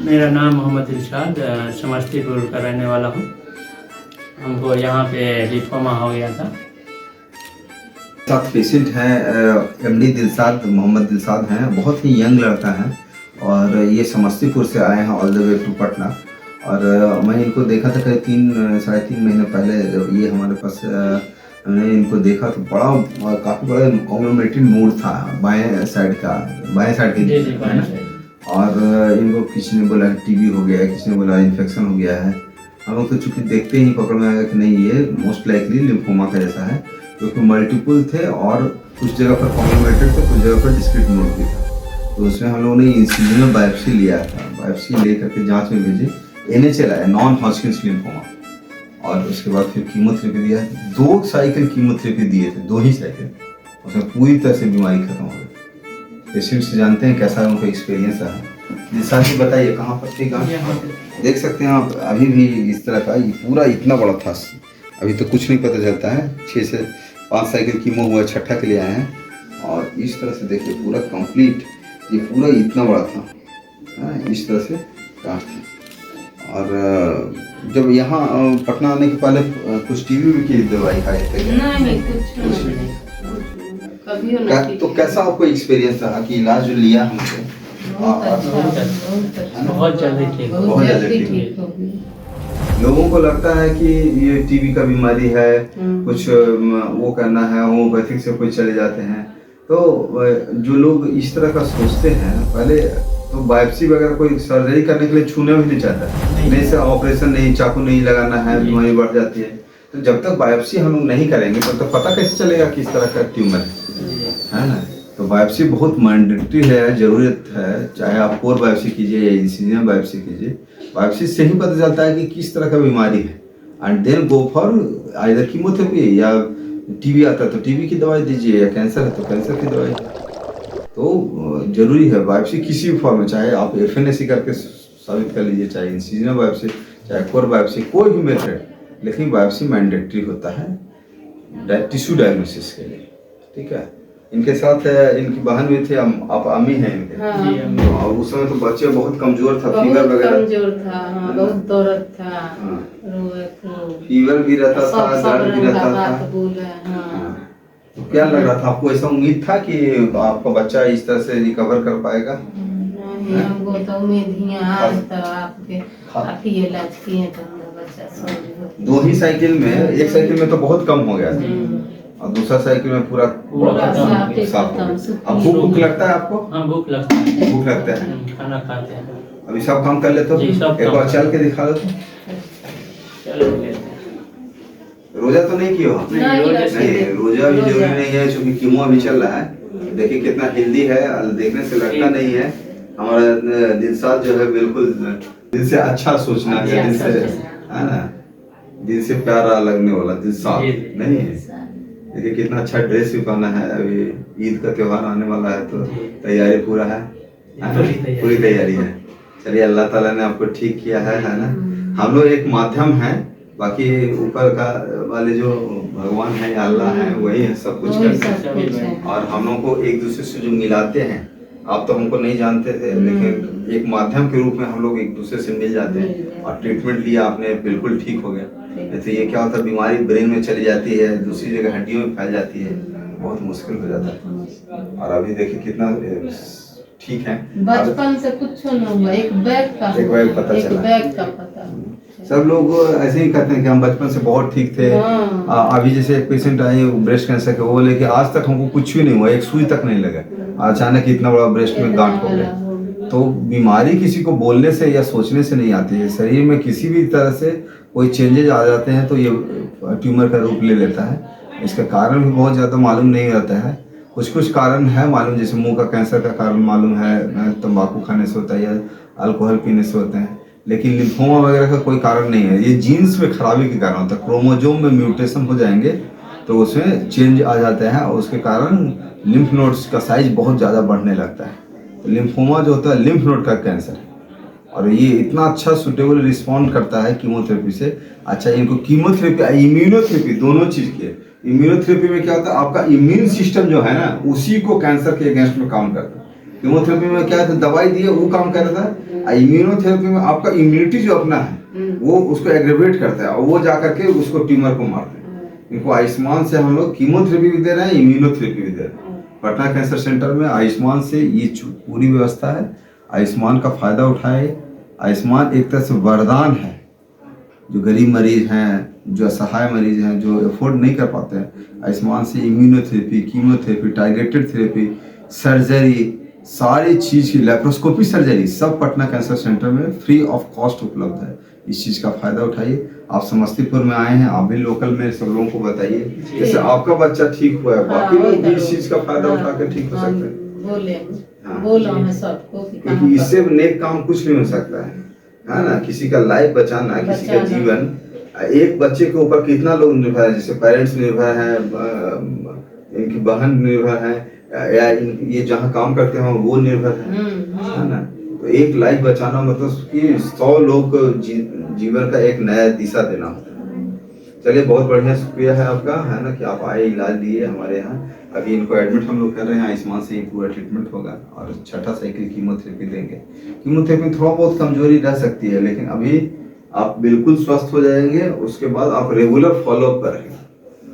मेरा नाम मोहम्मद इरशाद, समस्तीपुर का रहने वाला हूँ। हमको यहाँ पे लिम्फोमा हो गया था। साथ पेशेंट हैं एमडी दिलसाद, मोहम्मद दिलसाद हैं, बहुत ही यंग लड़का है और ये समस्तीपुर से आए हैं all the way to Patna. और मैं इनको देखा था करीब साढ़े तीन महीने पहले जब ये हमारे पास हमने इनको देखा तो काफ़ी बड़ा कॉन्ग्लोमेरेटेड नोड था बाएं साइड की है ना। और इनको किसी ने बोला टीबी हो गया है, किसी ने बोला इन्फेक्शन हो गया है। हम लोग तो चूँकि देखते ही पकड़ में आया कि नहीं ये मोस्ट लाइकली लिम्फोमा का जैसा है, क्योंकि मल्टीपल थे और कुछ जगह पर कॉन्ग्लोमेरेटेड थे, कुछ जगह पर डिस्क्रीट नोड भी था। तो उसमें हम लोगों ने इंसिजनल बायोप्सी लिया था, बायोप्सी ले करके जाँच में भेजे, NHL है नॉन हॉजकिन्स लिम्फोमा। और उसके बाद फिर कीमोथेरेपी दिया, 2 साइकिल कीमोथेरेपी दिए थे, 2 ही साइकिल, उसमें पूरी तरह से बीमारी खत्म हो गई। पेशेंट से जानते हैं कैसा उनका एक्सपीरियंस रहा। जैसा कि बताइए कहाँ पर ठीक है, देख सकते हैं आप अभी भी इस तरह का ये पूरा इतना बड़ा था, अभी तो कुछ नहीं पता चलता है। 6 से 5 साइकिल कीमो हुआ, छठा के लिए आए हैं। और इस तरह से देखिए पूरा कंप्लीट, ये पूरा इतना बड़ा था, इस तरह से काट था। और जब यहाँ पटना आने के पहले कुछ टीबी भी की दवाई खाए थे? नहीं, कुछ नहीं, कभी नहीं। तो कैसा आपको एक्सपीरियंस रहा कि इलाज जो लिया हमसे? बहुत जल्दी ठीक हो गई। लोगों को लगता है कि ये टीबी का बीमारी है, कुछ वो करना है, होम्योपैथिक से कोई चले जाते हैं। तो जो लोग इस तरह का सोचते हैं, पहले तो बायोप्सी वगैरह कोई सर्जरी करने के लिए छूने भी नहीं चाहता, नहीं से ऑपरेशन नहीं, चाकू नहीं लगाना है, बीमारी बढ़ जाती है। तो जब तक बायोप्सी हम लोग नहीं करेंगे तब तक पता कैसे चलेगा किस तरह का ट्यूमर है ना। तो बायोप्सी बहुत मैंडेटरी है, ज़रूरत है, चाहे आप कोर बायोप्सी कीजिए या इंसिजनल बायोप्सी कीजिए। बायोप्सी से ही पता चलता है कि किस तरह का बीमारी है। And then go for either chemotherapy, या टीबी आता है तो टीबी की दवाई दीजिए, या कैंसर है तो कैंसर की दवाई। तो जरूरी है बायोप्सी किसी भी फॉर्म में, चाहे आप FNAC करके साबित कर लीजिए, चाहे इंसिजनल बायोप्सी, चाहे कोर बायोप्सी, कोई भी मेथड, लेकिन बायोप्सी मैंडेटरी होता है टिश्यू डायग्नोसिस के लिए। ठीक है, इनके साथ इनकी बहन भी थे, आप अम्मी हैं इनके। हाँ। और उस समय तो बच्चे बहुत कमजोर था, फीवर बहुत वगैरह कमजोर था, हाँ, बहुत दर्द था, फीवर भी रहता था, दर्द भी रहता था। हाँ। तो क्या लग रहा था आपको, ऐसा उम्मीद था कि आपका बच्चा इस तरह से रिकवर कर पाएगा? नहीं, हमको तो उम्मीद ही आज तक आप ही इलाज किए तो हमारा बच्चा सब 2 ही साइकिल में, एक साइकिल में तो बहुत कम हो गया था और दूसरा साइकिल में पूरा साफ हो गया। अब भूख लगता है आपको? हाँ, भूख लगता है, भूख लगता है, खाना खाते हैं। अभी सब काम कर लेते हो? एक बार चल के दिखा दो तो। चलो लेते हैं। रोजा तो नहीं किया? नहीं, रोजा भी जरूरी नहीं है, क्योंकि कीमो अभी चल रहा है। देखिए कितना हेल्दी है, देखने से लगता नहीं है। हमारा दिलसाद जो है बिल्कुल दिल से अच्छा सोचना है, दिल से है ना, दिल से प्यारा लगने वाला दिलसाद नहीं है। देखिए कितना अच्छा ड्रेस भी पहना है, अभी ईद का त्योहार आने वाला है तो तैयारी पूरा है, पूरी तैयारी है। चलिए अल्लाह ताला ने आपको ठीक किया है ना। हम लोग एक माध्यम है, बाकी ऊपर का वाले जो भगवान है या अल्लाह है वही है, सब कुछ करते हैं। और हम लोग को एक दूसरे से जो मिलाते हैं, आप तो हमको नहीं जानते थे, लेकिन एक माध्यम के रूप में हम लोग एक दूसरे से मिल जाते हैं। और ट्रीटमेंट लिया आपने, बिल्कुल ठीक हो गया। तो ये क्या होता है, बीमारी ब्रेन में चली जाती है, दूसरी जगह हड्डियों में फैल जाती है, बहुत मुश्किल हो जाता है। और अभी देखिए कितना ठीक है। बचपन से कुछ न हुआ, एक बैग पता चला, बैग का पता। सब लोग ऐसे ही कहते हैं कि हम बचपन से बहुत ठीक थे। अभी जैसे एक पेशेंट आए ब्रेस्ट कैंसर के, वो बोले कि आज तक हमको कुछ भी नहीं हुआ, एक सुई तक नहीं लगा, अचानक इतना बड़ा ब्रेस्ट में गांठ हो गया। तो बीमारी किसी को बोलने से या सोचने से नहीं आती है, शरीर में किसी भी तरह से कोई चेंजेज आ जाते हैं तो ये ट्यूमर का रूप ले लेता है। इसका कारण भी बहुत ज़्यादा मालूम नहीं रहता है, कुछ कारण है मालूम, जैसे मुंह का कैंसर का कारण मालूम है, तंबाकू खाने से होता है या अल्कोहल पीने से होते हैं, लेकिन लिम्फोमा वगैरह का कोई कारण नहीं है। ये जीन्स में खराबी के कारण होता है, क्रोमोजोम में म्यूटेशन हो जाएंगे तो उसमें चेंज आ जाते हैं और उसके कारण लिम्फ नोड्स का साइज बहुत ज़्यादा बढ़ने लगता है। तो लिम्फोमा जो होता है लिम्फ नोड का कैंसर, और ये इतना अच्छा सुटेबल रिस्पॉन्ड करता है कीमोथेरेपी से। अच्छा, इनको कीमोथेरेपी इम्यूनोथेरेपी दोनों चीज़ की है। इम्यूनोथेरेपी में क्या होता है, आपका इम्यून सिस्टम जो है ना, उसी को कैंसर के अगेंस्ट में काम करता है। कीमोथेरेपी में क्या है, दवाई दिए वो काम कर रहा था, इम्यूनोथेरेपी में आपका इम्यूनिटी जो अपना है वो उसको एग्रेवेट करता है और वो जा करके उसको ट्यूमर को मारते हैं। इनको आयुष्मान से हम लोग कीमोथेरेपी भी दे रहे हैं, इम्यूनोथेरेपी भी दे रहे हैं। पटना कैंसर सेंटर में आयुष्मान से ये पूरी व्यवस्था है। आयुष्मान का फायदा उठाए। आयुष्मान एक तरह से वरदान है। जो गरीब मरीज हैं, जो असहाय मरीज हैं, जो अफोर्ड नहीं कर पाते हैं, आयुष्मान से immunotherapy, chemotherapy, targeted therapy, surgery, सारी चीज़ की लेप्रोस्कोपी सर्जरी सब पटना कैंसर सेंटर में फ्री ऑफ कॉस्ट उपलब्ध है। इस चीज़ का फायदा उठाइए। आप समस्तीपुर में आए हैं, आप भी लोकल में सब लोगों को बताइए। जैसे आपका बच्चा ठीक हुआ है, बाकी लोग भी इस चीज़ का फायदा उठा कर ठीक हो सकते हैं। बोलो है सबको क्योंकि इससे नेक काम कुछ नहीं हो सकता है ना। किसी का लाइफ बचाना, किसी का जीवन, एक बच्चे के ऊपर कितना लोग निर्भर है। जैसे पेरेंट्स निर्भर हैं, इनकी बहन निर्भर है, या ये जहाँ काम करते हैं वो निर्भर है ना। तो एक लाइफ बचाना मतलब कि 100 लोग को जीवन का एक नया दिशा देना होता है। चलिए, बहुत बढ़िया, शुक्रिया है आपका, है ना, कि आप आए, इलाज लिए हमारे यहाँ। अभी इनको एडमिट हम लोग कर रहे हैं। आयुष्मान से ही पूरा ट्रीटमेंट होगा और छठा साइकिल कीमोथेरेपी देंगे। कीमोथेरेपी में थोड़ा बहुत कमजोरी रह सकती है, लेकिन अभी आप बिल्कुल स्वस्थ हो जाएंगे। उसके बाद आप रेगुलर फॉलोअप करेंगे,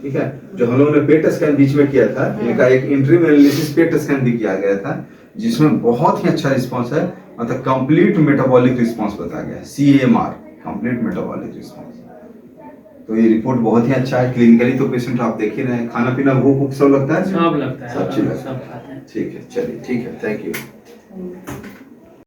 ठीक है। जो हम लोगों ने पेट स्कैन बीच में किया था, इनका एक इंटरिम एनालिसिस पेट स्कैन भी किया गया था, जिसमें बहुत ही अच्छा रिस्पांस है। मतलब कंप्लीट मेटाबॉलिक रिस्पांस बताया गया है, CMR, कंप्लीट मेटाबॉलिक रिस्पांस। तो ये रिपोर्ट बहुत ही अच्छा है। क्लिनिकली तो पेशेंट आप देख ही रहे हैं, खाना पीना भूख सब लगता है, सब लगता है, सब चीज सब खाते हैं। ठीक है, चलिए, ठीक है, थैंक यू।